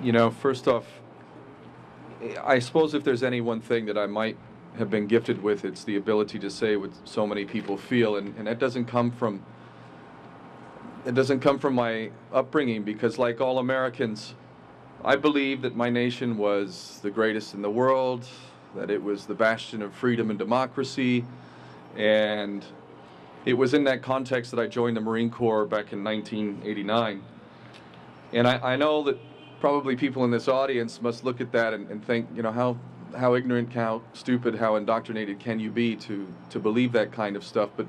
You know, first off, I suppose if there's any one thing that I might have been gifted with, it's the ability to say what so many people feel, and that doesn't come from my upbringing, because like all Americans, I believe that my nation was the greatest in the world, that it was the bastion of freedom and democracy, and it was in that context that I joined the Marine Corps back in 1989. And I know that probably people in this audience must look at that and think, you know, how ignorant, how stupid, how indoctrinated can you be to believe that kind of stuff? But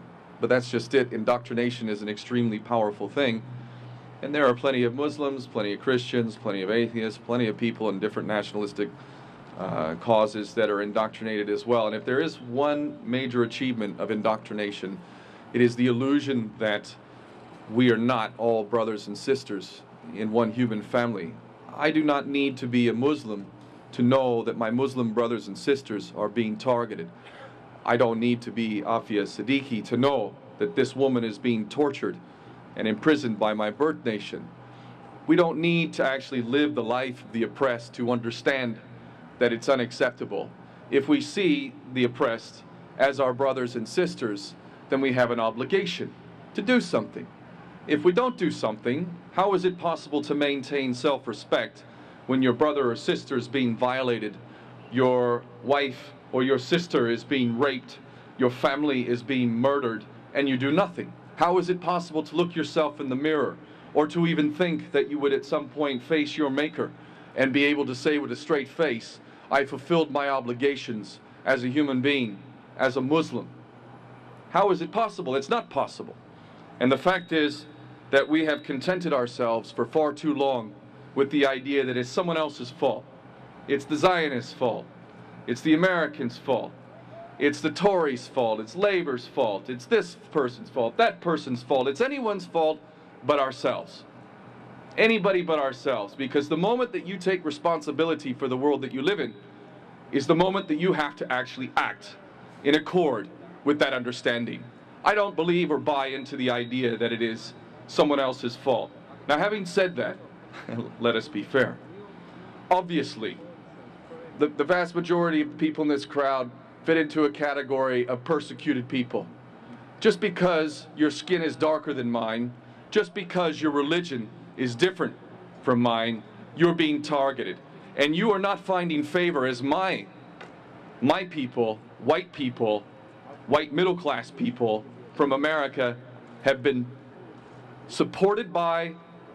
that's just it. Indoctrination is an extremely powerful thing. And there are plenty of Muslims, plenty of Christians, plenty of atheists, plenty of people in different nationalistic causes that are indoctrinated as well. And if there is one major achievement of indoctrination, it is the illusion that we are not all brothers and sisters in one human family. I do not need to be a Muslim to know that my Muslim brothers and sisters are being targeted. I don't need to be Aafia Siddiqui to know that this woman is being tortured and imprisoned by my birth nation. We don't need to actually live the life of the oppressed to understand that it's unacceptable. If we see the oppressed as our brothers and sisters, then we have an obligation to do something. If we don't do something, how is it possible to maintain self-respect when your brother or sister is being violated, your wife or your sister is being raped, your family is being murdered, and you do nothing? How is it possible to look yourself in the mirror, or to even think that you would at some point face your maker and be able to say with a straight face, I fulfilled my obligations as a human being, as a Muslim? How is it possible? It's not possible. And the fact is that we have contented ourselves for far too long with the idea that it's someone else's fault. It's the Zionists' fault. It's the Americans' fault. It's the Tories' fault. It's Labor's fault. It's this person's fault, that person's fault. It's anyone's fault but ourselves. Anybody but ourselves. Because the moment that you take responsibility for the world that you live in is the moment that you have to actually act in accord with that understanding. I don't believe or buy into the idea that it is someone else's fault. Now, having said that, let us be fair. Obviously, the vast majority of people in this crowd fit into a category of persecuted people. Just because your skin is darker than mine, just because your religion is different from mine, you're being targeted. And you are not finding favor as my people, white middle-class people from America have been supported by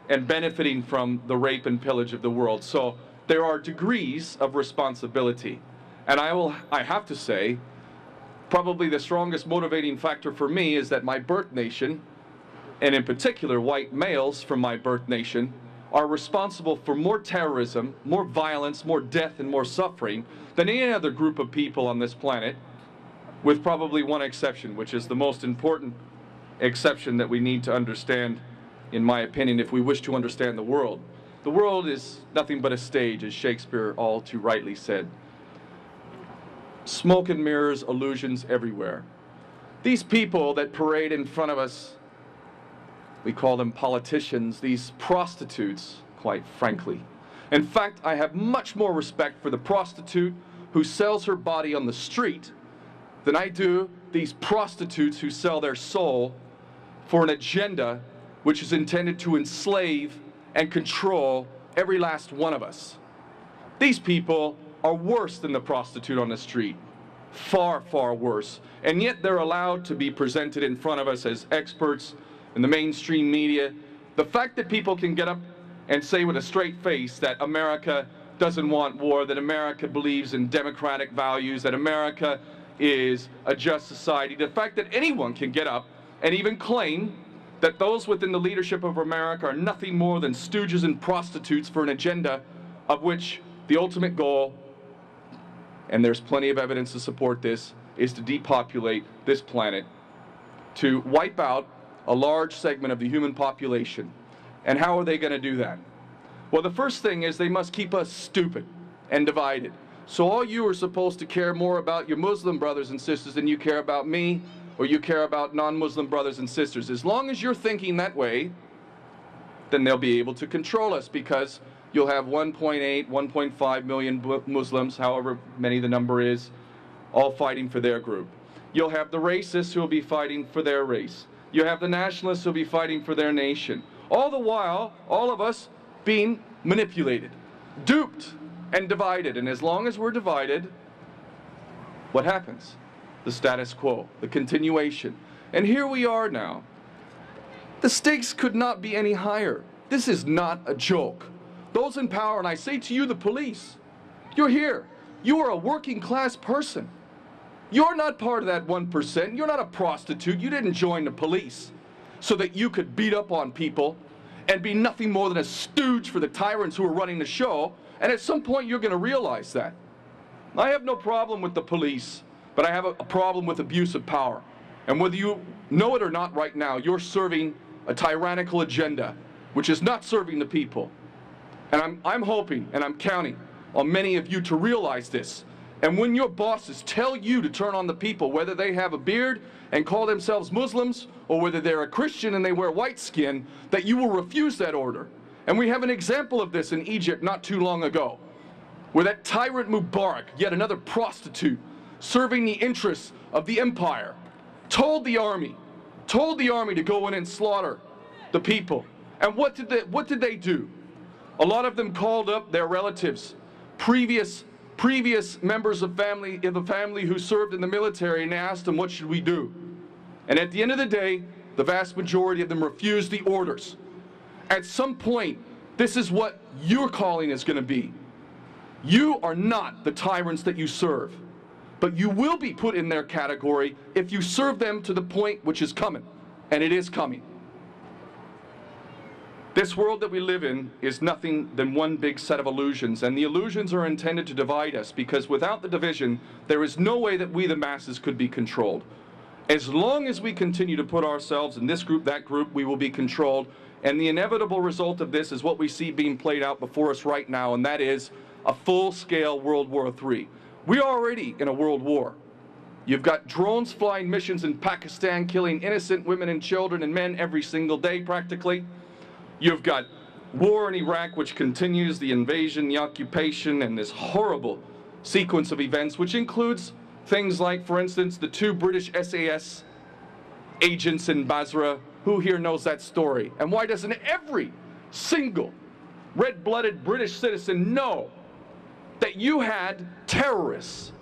and benefiting from the rape and pillage of the world. So there are degrees of responsibility. And I have to say, probably the strongest motivating factor for me is that my birth nation, and in particular white males from my birth nation, are responsible for more terrorism, more violence, more death, and more suffering than any other group of people on this planet, with probably one exception, which is the most important exception that we need to understand, in my opinion, if we wish to understand the world. The world is nothing but a stage, as Shakespeare all too rightly said. Smoke and mirrors, illusions everywhere. These people that parade in front of us, we call them politicians, these prostitutes, quite frankly. In fact, I have much more respect for the prostitute who sells her body on the street than I do these prostitutes who sell their soul for an agenda which is intended to enslave and control every last one of us. These people are worse than the prostitute on the street. Far, far worse. And yet they're allowed to be presented in front of us as experts in the mainstream media. The fact that people can get up and say with a straight face that America doesn't want war, that America believes in democratic values, that America is a just society, the fact that anyone can get up and even claim that those within the leadership of America are nothing more than stooges and prostitutes for an agenda of which the ultimate goal, and there's plenty of evidence to support this, is to depopulate this planet, to wipe out a large segment of the human population. And how are they going to do that? Well, the first thing is they must keep us stupid and divided. So all you are supposed to care more about your Muslim brothers and sisters than you care about me, or you care about non-Muslim brothers and sisters. As long as you're thinking that way, then they'll be able to control us, because you'll have 1.8, 1.5 million Muslims, however many the number is, all fighting for their group. You'll have the racists who will be fighting for their race. You have the nationalists who will be fighting for their nation. All the while, all of us being manipulated, duped, and divided. And as long as we're divided, what happens? The status quo, the continuation. And here we are now. The stakes could not be any higher. This is not a joke. Those in power, and I say to you, the police, you're here. You are a working class person. You're not part of that 1%. You're not a prostitute. You didn't join the police so that you could beat up on people and be nothing more than a stooge for the tyrants who are running the show. And at some point, you're going to realize that. I have no problem with the police, but I have a problem with abuse of power. And whether you know it or not right now, you're serving a tyrannical agenda, which is not serving the people. And I'm hoping and I'm counting on many of you to realize this. And when your bosses tell you to turn on the people, whether they have a beard and call themselves Muslims, or whether they're a Christian and they wear white skin, that you will refuse that order. And we have an example of this in Egypt not too long ago, where that tyrant Mubarak, yet another prostitute, serving the interests of the empire, told the army to go in and slaughter the people. And what did they do? A lot of them called up their relatives, previous members of the family who served in the military, and asked them, what should we do? And at the end of the day, the vast majority of them refused the orders. At some point, this is what your calling is going to be. You are not the tyrants that you serve, but you will be put in their category if you serve them to the point which is coming, and it is coming. This world that we live in is nothing than one big set of illusions, and the illusions are intended to divide us, because without the division, there is no way that we, the masses, could be controlled. As long as we continue to put ourselves in this group, that group, we will be controlled, and the inevitable result of this is what we see being played out before us right now, and that is a full-scale World War III. We are already in a world war. You've got drones flying missions in Pakistan, killing innocent women and children and men every single day, practically. You've got war in Iraq, which continues, the invasion, the occupation, and this horrible sequence of events, which includes things like, for instance, the 2 British SAS agents in Basra. Who here knows that story? And why doesn't every single red-blooded British citizen know that you had terrorists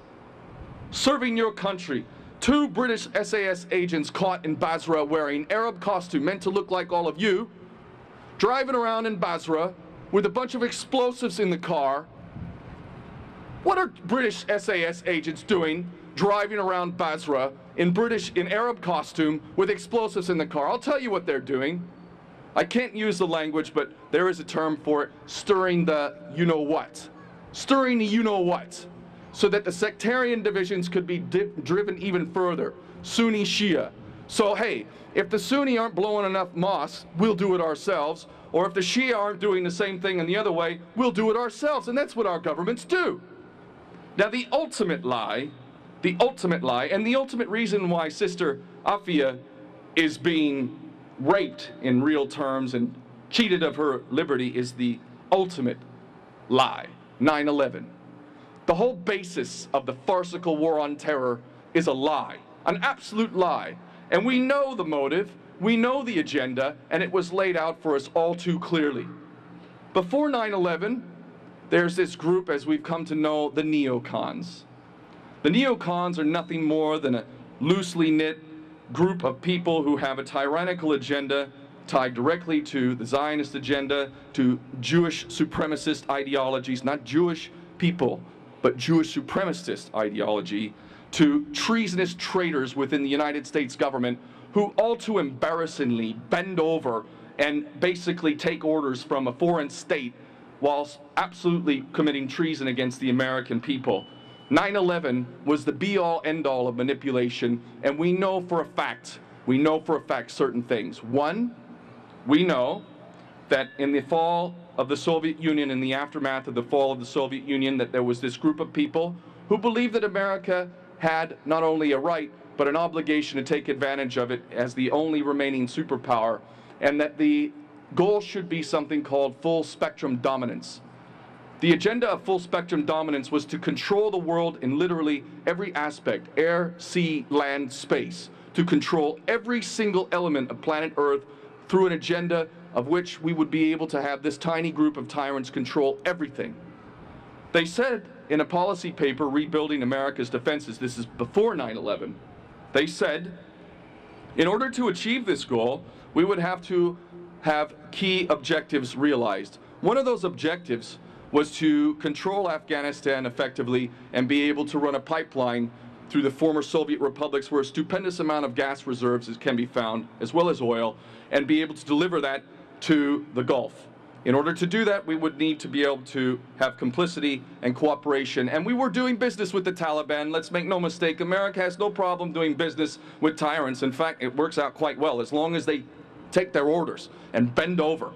serving your country? 2 British SAS agents caught in Basra wearing Arab costume, meant to look like all of you, driving around in Basra with a bunch of explosives in the car. What are British SAS agents doing driving around Basra in Arab costume with explosives in the car? I'll tell you what they're doing. I can't use the language, but there is a term for it: stirring the you-know-what. Stirring the you-know-what, so that the sectarian divisions could be driven even further. Sunni, Shia. So hey, if the Sunni aren't blowing enough mosques, we'll do it ourselves. Or if the Shia aren't doing the same thing in the other way, we'll do it ourselves. And that's what our governments do. Now the ultimate lie, and the ultimate reason why Sister Aafia is being raped in real terms and cheated of her liberty, is the ultimate lie, 9/11. The whole basis of the farcical war on terror is a lie, an absolute lie. And we know the motive, we know the agenda, and it was laid out for us all too clearly. Before 9/11, there's this group, as we've come to know, the neocons. The neocons are nothing more than a loosely knit group of people who have a tyrannical agenda tied directly to the Zionist agenda, to Jewish supremacist ideologies, not Jewish people, but Jewish supremacist ideology, to treasonous traitors within the United States government who all too embarrassingly bend over and basically take orders from a foreign state whilst absolutely committing treason against the American people. 9/11 was the be-all, end-all of manipulation, and we know for a fact certain things. One, we know that in the fall of the Soviet Union, in the aftermath of the fall of the Soviet Union, that there was this group of people who believed that America had not only a right, but an obligation to take advantage of it as the only remaining superpower, and that the goal should be something called full spectrum dominance. The agenda of full spectrum dominance was to control the world in literally every aspect, air, sea, land, space, to control every single element of planet Earth through an agenda of which we would be able to have this tiny group of tyrants control everything. They said in a policy paper, Rebuilding America's Defenses, this is before 9/11, they said, in order to achieve this goal, we would have to have key objectives realized. One of those objectives was to control Afghanistan effectively and be able to run a pipeline through the former Soviet republics where a stupendous amount of gas reserves can be found, as well as oil, and be able to deliver that to the Gulf. In order to do that, we would need to be able to have complicity and cooperation. And we were doing business with the Taliban. Let's make no mistake, America has no problem doing business with tyrants. In fact, it works out quite well as long as they take their orders and bend over.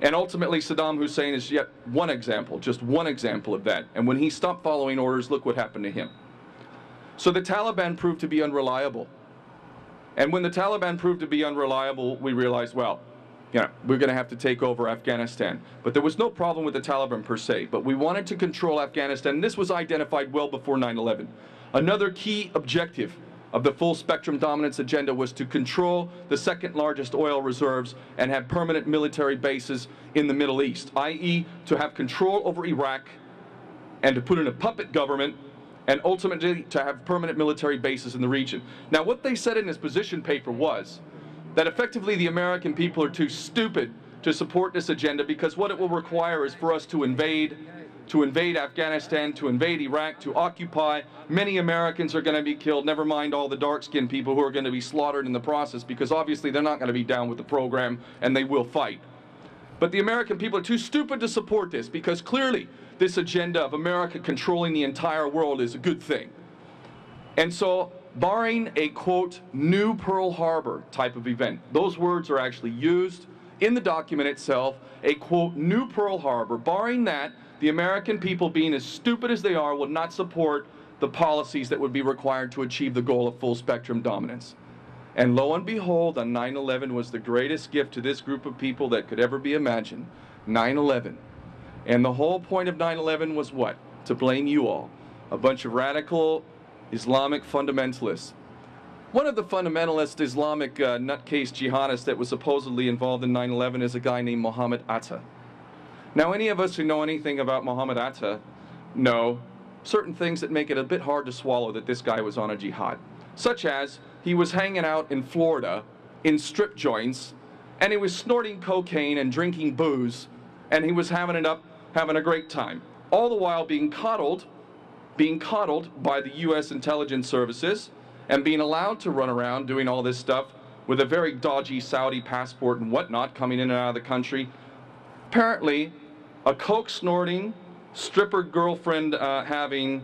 And ultimately, Saddam Hussein is yet one example, just one example of that. And when he stopped following orders, look what happened to him. So the Taliban proved to be unreliable. And when the Taliban proved to be unreliable, we realized, well, we're going to have to take over Afghanistan. But there was no problem with the Taliban per se. But we wanted to control Afghanistan. And this was identified well before 9/11. Another key objective of the full spectrum dominance agenda was to control the second largest oil reserves and have permanent military bases in the Middle East, i.e. to have control over Iraq and to put in a puppet government and ultimately to have permanent military bases in the region. Now what they said in this position paper was that effectively the American people are too stupid to support this agenda because what it will require is for us to invade Afghanistan, to invade Iraq, to occupy. Many Americans are going to be killed, never mind all the dark-skinned people who are going to be slaughtered in the process because obviously they're not going to be down with the program and they will fight. But the American people are too stupid to support this because clearly this agenda of America controlling the entire world is a good thing. And so, barring a, quote, new Pearl Harbor type of event, those words are actually used in the document itself, a, quote, new Pearl Harbor, barring that, the American people, being as stupid as they are, will not support the policies that would be required to achieve the goal of full spectrum dominance. And lo and behold, on 9/11 was the greatest gift to this group of people that could ever be imagined. 9/11. And the whole point of 9/11 was what? To blame you all. A bunch of radical Islamic fundamentalists. One of the fundamentalist Islamic nutcase jihadists that was supposedly involved in 9/11 is a guy named Mohammed Atta. Now, any of us who know anything about Mohammed Atta know certain things that make it a bit hard to swallow that this guy was on a jihad. Such as, he was hanging out in Florida in strip joints, and he was snorting cocaine and drinking booze, and he was having a great time. All the while being coddled by the U.S. intelligence services, and being allowed to run around doing all this stuff with a very dodgy Saudi passport and whatnot coming in and out of the country. Apparently, a coke-snorting, stripper girlfriend having,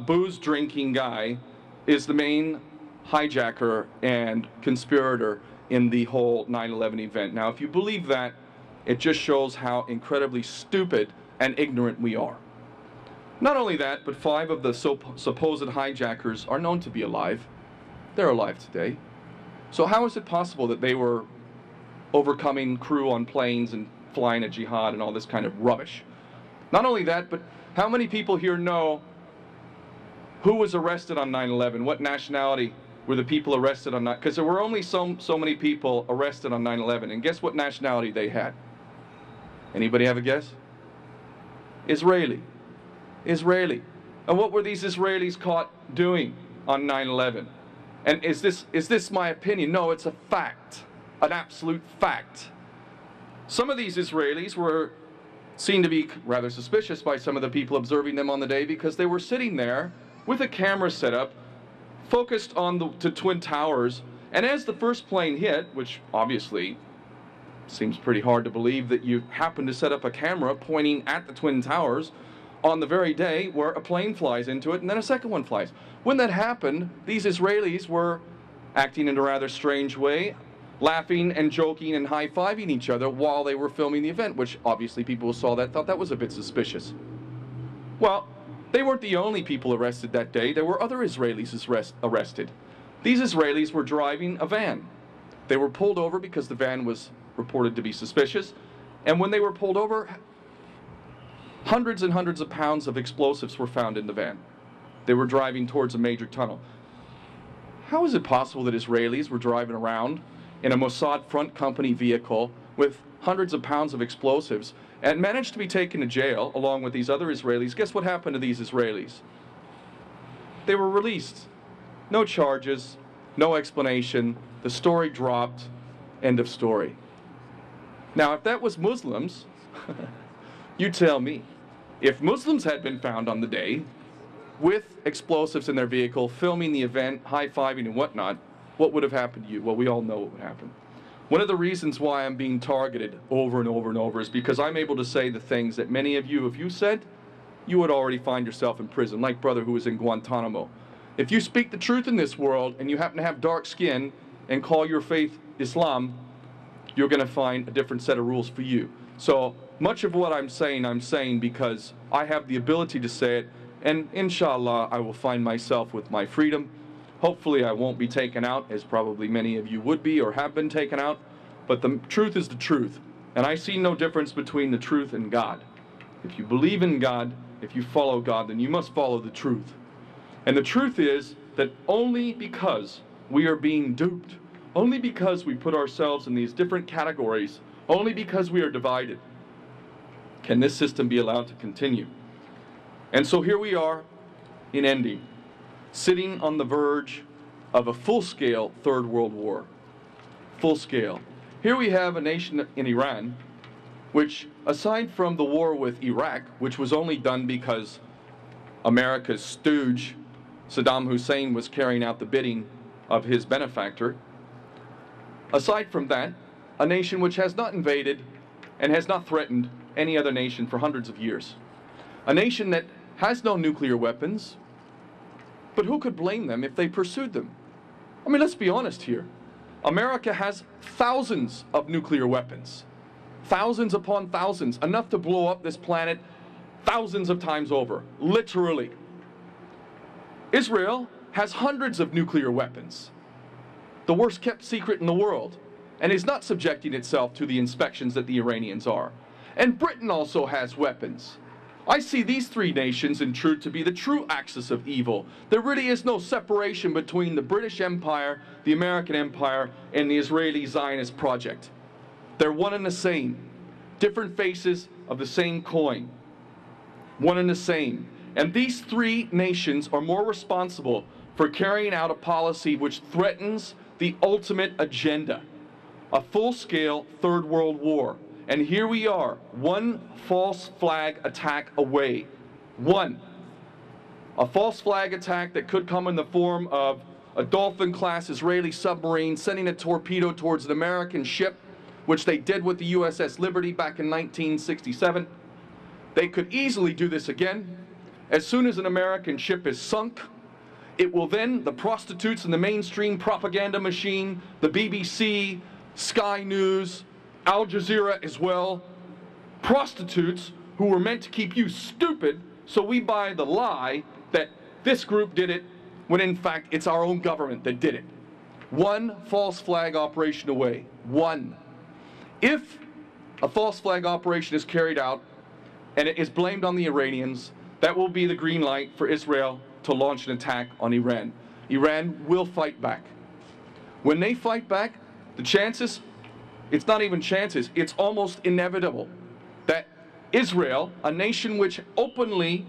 booze-drinking guy is the main hijacker and conspirator in the whole 9/11 event. Now, if you believe that, it just shows how incredibly stupid and ignorant we are. Not only that, but 5 of the supposed hijackers are known to be alive. They're alive today. So how is it possible that they were overcoming crew on planes and flying a jihad and all this kind of rubbish? Not only that, but how many people here know who was arrested on 9/11? What nationality were the people arrested on 9/11? Because there were only so many people arrested on 9/11. And guess what nationality they had? Anybody have a guess? Israeli. Israeli. And what were these Israelis caught doing on 9/11? And is this my opinion? No, it's a fact. An absolute fact. Some of these Israelis were seen to be rather suspicious by some of the people observing them on the day because they were sitting there with a camera set up, focused on the Twin Towers, and as the first plane hit, which obviously seems pretty hard to believe that you happen to set up a camera pointing at the Twin Towers on the very day where a plane flies into it and then a second one flies. When that happened, these Israelis were acting in a rather strange way, laughing and joking and high-fiving each other while they were filming the event, which obviously people who saw that thought that was a bit suspicious. Well, they weren't the only people arrested that day. There were other Israelis arrested. These Israelis were driving a van. They were pulled over because the van was reported to be suspicious. And when they were pulled over, hundreds and hundreds of pounds of explosives were found in the van. They were driving towards a major tunnel. How is it possible that Israelis were driving around in a Mossad front company vehicle with hundreds of pounds of explosives and managed to be taken to jail along with these other Israelis? Guess what happened to these Israelis? They were released. No charges, no explanation. The story dropped. End of story. Now, if that was Muslims, you tell me. If Muslims had been found on the day with explosives in their vehicle, filming the event, high-fiving and whatnot, what would have happened to you? Well, we all know what would happen. One of the reasons why I'm being targeted over and over and over is because I'm able to say the things that many of you, if you said, you would already find yourself in prison, like brother who was in Guantanamo. If you speak the truth in this world and you happen to have dark skin and call your faith Islam, you're going to find a different set of rules for you. So much of what I'm saying because I have the ability to say it, and inshallah I will find myself with my freedom. Hopefully I won't be taken out, as probably many of you would be or have been taken out, but the truth is the truth, and I see no difference between the truth and God. If you believe in God, if you follow God, then you must follow the truth. And the truth is that only because we are being duped, only because we put ourselves in these different categories, only because we are divided, can this system be allowed to continue. And so here we are in ending, sitting on the verge of a full-scale Third World War. Full scale. Here we have a nation in Iran, which, aside from the war with Iraq, which was only done because America's stooge, Saddam Hussein, was carrying out the bidding of his benefactor, aside from that, a nation which has not invaded and has not threatened any other nation for hundreds of years. A nation that has no nuclear weapons, but who could blame them if they pursued them? I mean, let's be honest here. America has thousands of nuclear weapons. Thousands upon thousands, enough to blow up this planet thousands of times over, literally. Israel has hundreds of nuclear weapons, the worst kept secret in the world, and is not subjecting itself to the inspections that the Iranians are. And Britain also has weapons. I see these three nations in truth to be the true axis of evil. There really is no separation between the British Empire, the American Empire, and the Israeli Zionist project. They're one and the same. Different faces of the same coin. One and the same. And these three nations are more responsible for carrying out a policy which threatens the ultimate agenda, a full-scale Third World War. And here we are, one false flag attack away. One. A false flag attack that could come in the form of a Dolphin-class Israeli submarine sending a torpedo towards an American ship, which they did with the USS Liberty back in 1967. They could easily do this again. As soon as an American ship is sunk, it will then, the prostitutes in the mainstream propaganda machine, the BBC, Sky News, Al Jazeera as well, prostitutes who were meant to keep you stupid, so we buy the lie that this group did it, when in fact it's our own government that did it. One false flag operation away. One. If a false flag operation is carried out and it is blamed on the Iranians, that will be the green light for Israel to launch an attack on Iran. Iran will fight back. When they fight back, the chances, it's not even chances, it's almost inevitable that Israel, a nation which openly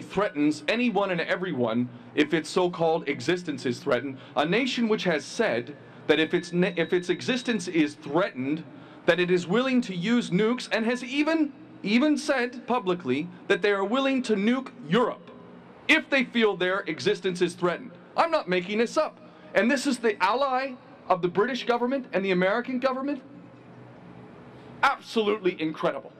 threatens anyone and everyone if its so-called existence is threatened, a nation which has said that if its existence is threatened, that it is willing to use nukes, and has even said publicly that they are willing to nuke Europe if they feel their existence is threatened. I'm not making this up. And this is the ally of the British government and the American government? Absolutely incredible.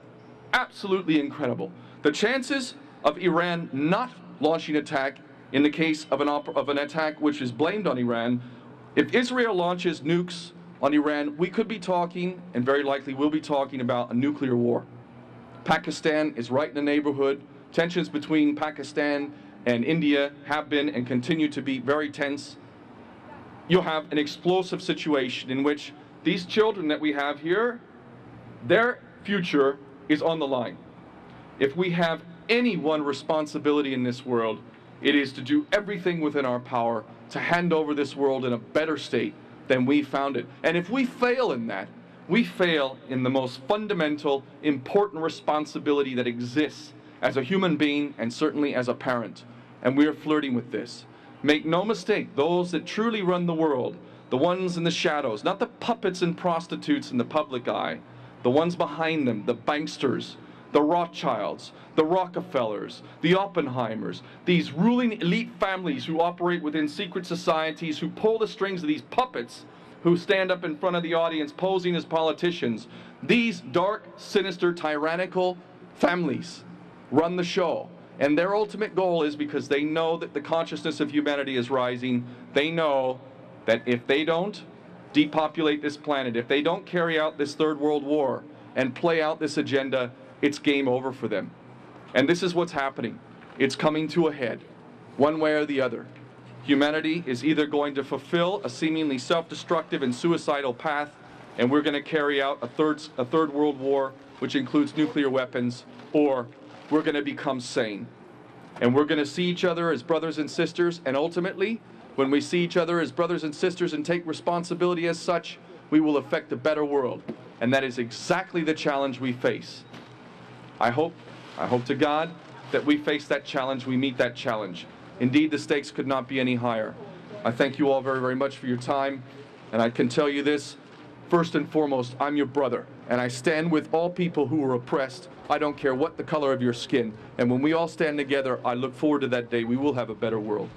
Absolutely incredible. The chances of Iran not launching an attack in the case of an attack which is blamed on Iran, if Israel launches nukes on Iran, we could be talking, and very likely will be talking, about a nuclear war. Pakistan is right in the neighborhood. Tensions between Pakistan and India have been and continue to be very tense. You'll have an explosive situation in which these children that we have here, their future is on the line. If we have any one responsibility in this world, it is to do everything within our power to hand over this world in a better state than we found it. And if we fail in that, we fail in the most fundamental, important responsibility that exists as a human being and certainly as a parent. And we are flirting with this. Make no mistake, those that truly run the world, the ones in the shadows, not the puppets and prostitutes in the public eye, the ones behind them, the banksters, the Rothschilds, the Rockefellers, the Oppenheimers, these ruling elite families who operate within secret societies, who pull the strings of these puppets, who stand up in front of the audience posing as politicians. These dark, sinister, tyrannical families run the show. And their ultimate goal is, because they know that the consciousness of humanity is rising, they know that if they don't depopulate this planet, if they don't carry out this third world war and play out this agenda, it's game over for them. And this is what's happening. It's coming to a head, one way or the other. Humanity is either going to fulfill a seemingly self-destructive and suicidal path, and we're going to carry out a third world war, which includes nuclear weapons, or we're going to become sane. And we're going to see each other as brothers and sisters, and ultimately, when we see each other as brothers and sisters and take responsibility as such, we will affect a better world. And that is exactly the challenge we face. I hope to God that we face that challenge, we meet that challenge. Indeed, the stakes could not be any higher. I thank you all very, very much for your time, and I can tell you this, first and foremost, I'm your brother, and I stand with all people who are oppressed. I don't care what the color of your skin, and when we all stand together, I look forward to that day. We will have a better world.